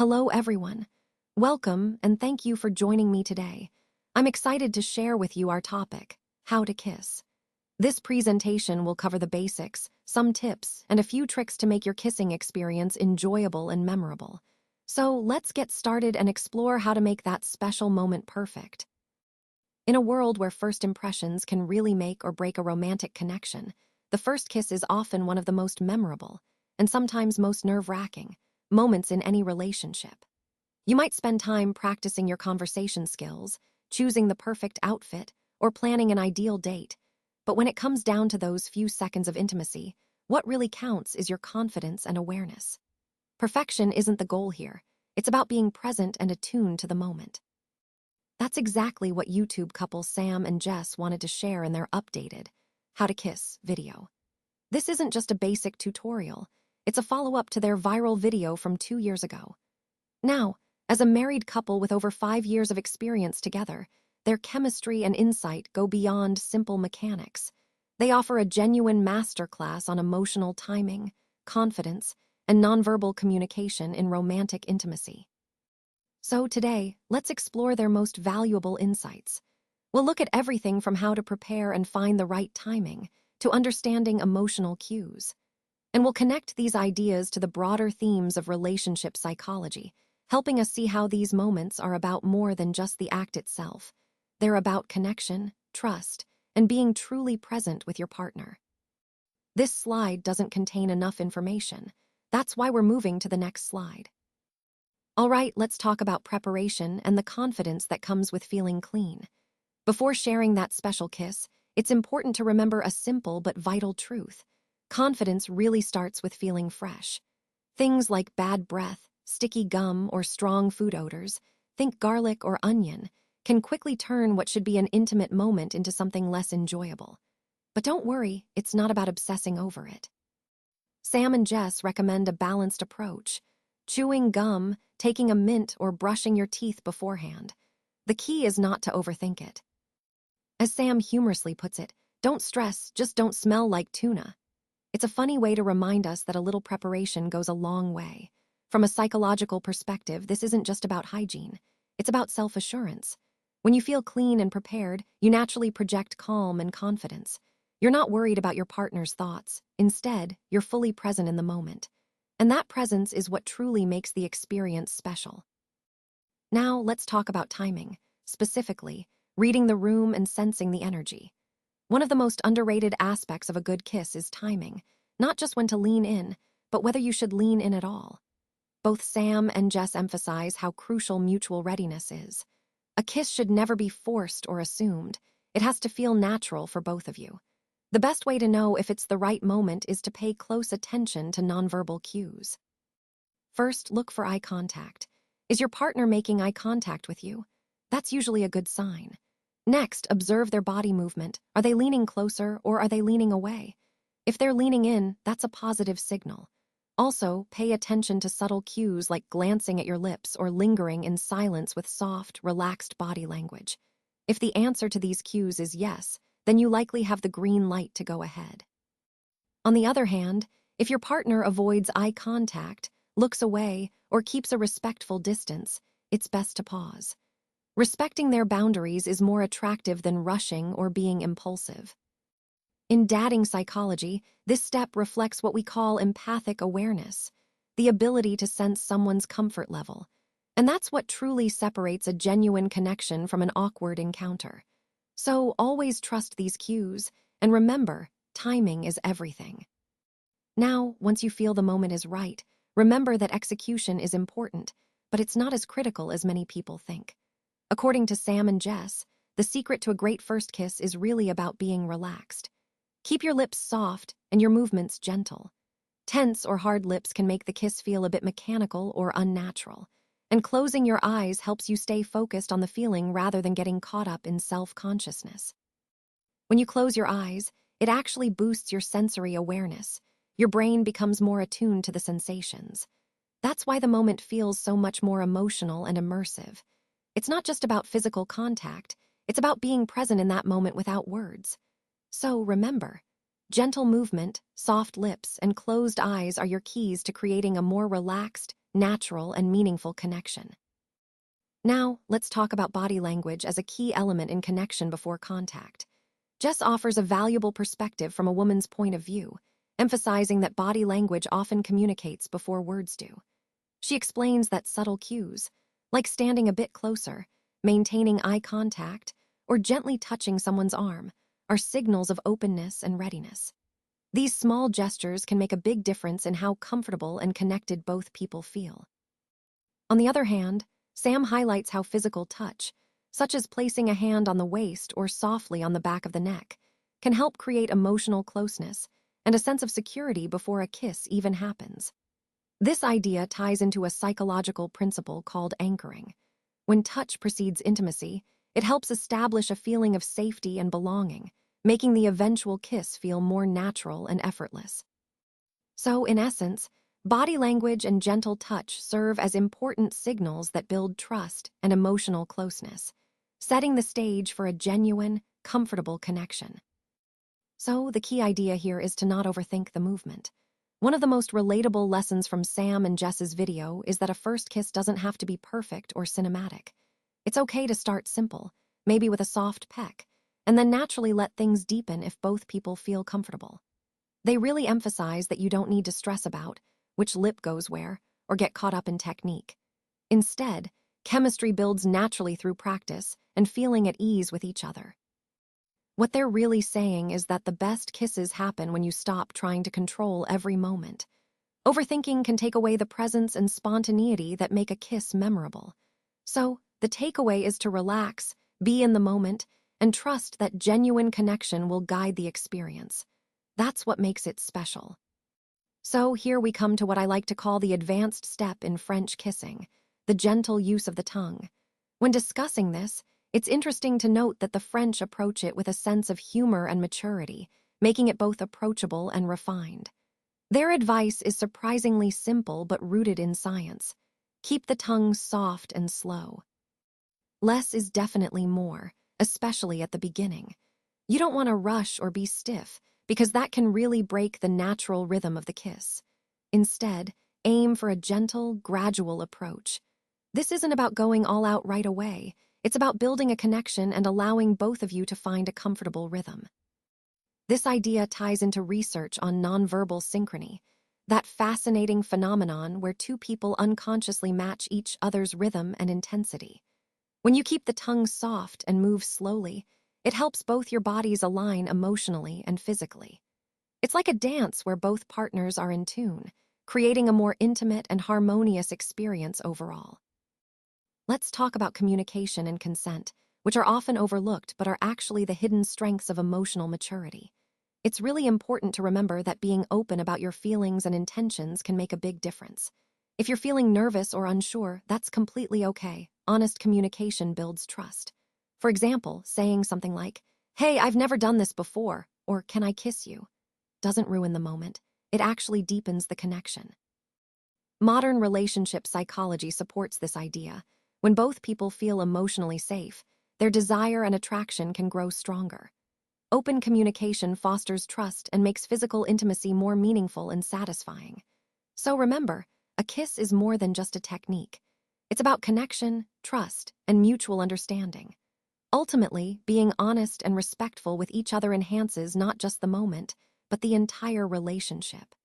Hello, everyone. Welcome, and thank you for joining me today. I'm excited to share with you our topic, how to kiss. This presentation will cover the basics, some tips, and a few tricks to make your kissing experience enjoyable and memorable. So let's get started and explore how to make that special moment perfect. In a world where first impressions can really make or break a romantic connection, the first kiss is often one of the most memorable, and sometimes most nerve-wracking, moments in any relationship. You might spend time practicing your conversation skills, choosing the perfect outfit, or planning an ideal date. But when it comes down to those few seconds of intimacy, what really counts is your confidence and awareness. Perfection isn't the goal here. It's about being present and attuned to the moment. That's exactly what YouTube couple Sam and Jess wanted to share in their updated How to Kiss video. This isn't just a basic tutorial. It's a follow-up to their viral video from 2 years ago. Now, as a married couple with over 5 years of experience together, their chemistry and insight go beyond simple mechanics. They offer a genuine masterclass on emotional timing, confidence, and nonverbal communication in romantic intimacy. So today, let's explore their most valuable insights. We'll look at everything from how to prepare and find the right timing to understanding emotional cues. And we'll connect these ideas to the broader themes of relationship psychology, helping us see how these moments are about more than just the act itself. They're about connection, trust, and being truly present with your partner. This slide doesn't contain enough information. That's why we're moving to the next slide. All right, let's talk about preparation and the confidence that comes with feeling clean. Before sharing that special kiss, it's important to remember a simple but vital truth. Confidence really starts with feeling fresh. Things like bad breath, sticky gum, or strong food odors, think garlic or onion, can quickly turn what should be an intimate moment into something less enjoyable. But don't worry, it's not about obsessing over it. Sam and Jess recommend a balanced approach. Chewing gum, taking a mint, or brushing your teeth beforehand. The key is not to overthink it. As Sam humorously puts it, don't stress, just don't smell like tuna. It's a funny way to remind us that a little preparation goes a long way. From a psychological perspective, this isn't just about hygiene. It's about self-assurance. When you feel clean and prepared, you naturally project calm and confidence. You're not worried about your partner's thoughts. Instead, you're fully present in the moment. And that presence is what truly makes the experience special. Now, let's talk about timing, specifically, reading the room and sensing the energy. One of the most underrated aspects of a good kiss is timing, not just when to lean in, but whether you should lean in at all. Both Sam and Jess emphasize how crucial mutual readiness is. A kiss should never be forced or assumed. It has to feel natural for both of you. The best way to know if it's the right moment is to pay close attention to nonverbal cues. First, look for eye contact. Is your partner making eye contact with you? That's usually a good sign. Next, observe their body movement. Are they leaning closer or are they leaning away? If they're leaning in, that's a positive signal. Also, pay attention to subtle cues like glancing at your lips or lingering in silence with soft, relaxed body language. If the answer to these cues is yes, then you likely have the green light to go ahead. On the other hand, if your partner avoids eye contact, looks away, or keeps a respectful distance, it's best to pause. Respecting their boundaries is more attractive than rushing or being impulsive. In dating psychology, this step reflects what we call empathic awareness, the ability to sense someone's comfort level. And that's what truly separates a genuine connection from an awkward encounter. So always trust these cues, and remember, timing is everything. Now, once you feel the moment is right, remember that execution is important, but it's not as critical as many people think. According to Sam and Jess, the secret to a great first kiss is really about being relaxed. Keep your lips soft and your movements gentle. Tense or hard lips can make the kiss feel a bit mechanical or unnatural, and closing your eyes helps you stay focused on the feeling rather than getting caught up in self-consciousness. When you close your eyes, it actually boosts your sensory awareness. Your brain becomes more attuned to the sensations. That's why the moment feels so much more emotional and immersive. It's not just about physical contact, it's about being present in that moment without words. So remember, gentle movement, soft lips, and closed eyes are your keys to creating a more relaxed, natural, and meaningful connection. Now, let's talk about body language as a key element in connection before contact. Jess offers a valuable perspective from a woman's point of view, emphasizing that body language often communicates before words do. She explains that subtle cues, like standing a bit closer, maintaining eye contact, or gently touching someone's arm, are signals of openness and readiness. These small gestures can make a big difference in how comfortable and connected both people feel. On the other hand, Sam highlights how physical touch, such as placing a hand on the waist or softly on the back of the neck, can help create emotional closeness and a sense of security before a kiss even happens. This idea ties into a psychological principle called anchoring. When touch precedes intimacy, it helps establish a feeling of safety and belonging, making the eventual kiss feel more natural and effortless. So, in essence, body language and gentle touch serve as important signals that build trust and emotional closeness, setting the stage for a genuine, comfortable connection. So, the key idea here is to not overthink the movement. One of the most relatable lessons from Sam and Jess's video is that a first kiss doesn't have to be perfect or cinematic. It's okay to start simple, maybe with a soft peck, and then naturally let things deepen if both people feel comfortable. They really emphasize that you don't need to stress about which lip goes where or get caught up in technique. Instead, chemistry builds naturally through practice and feeling at ease with each other. What they're really saying is that the best kisses happen when you stop trying to control every moment. Overthinking can take away the presence and spontaneity that make a kiss memorable. So, the takeaway is to relax, be in the moment, and trust that genuine connection will guide the experience. That's what makes it special. So, here we come to what I like to call the advanced step in French kissing, the gentle use of the tongue. When discussing this, it's interesting to note that the French approach it with a sense of humor and maturity, making it both approachable and refined. Their advice is surprisingly simple but rooted in science. Keep the tongue soft and slow. Less is definitely more, especially at the beginning. You don't want to rush or be stiff, because that can really break the natural rhythm of the kiss. Instead, aim for a gentle, gradual approach. This isn't about going all out right away. It's about building a connection and allowing both of you to find a comfortable rhythm. This idea ties into research on nonverbal synchrony, that fascinating phenomenon where two people unconsciously match each other's rhythm and intensity. When you keep the tongue soft and move slowly, it helps both your bodies align emotionally and physically. It's like a dance where both partners are in tune, creating a more intimate and harmonious experience overall. Let's talk about communication and consent, which are often overlooked but are actually the hidden strengths of emotional maturity. It's really important to remember that being open about your feelings and intentions can make a big difference. If you're feeling nervous or unsure, that's completely okay. Honest communication builds trust. For example, saying something like, "Hey, I've never done this before," or "Can I kiss you?" doesn't ruin the moment. It actually deepens the connection. Modern relationship psychology supports this idea. When both people feel emotionally safe, their desire and attraction can grow stronger. Open communication fosters trust and makes physical intimacy more meaningful and satisfying. So remember, a kiss is more than just a technique. It's about connection, trust, and mutual understanding. Ultimately, being honest and respectful with each other enhances not just the moment, but the entire relationship.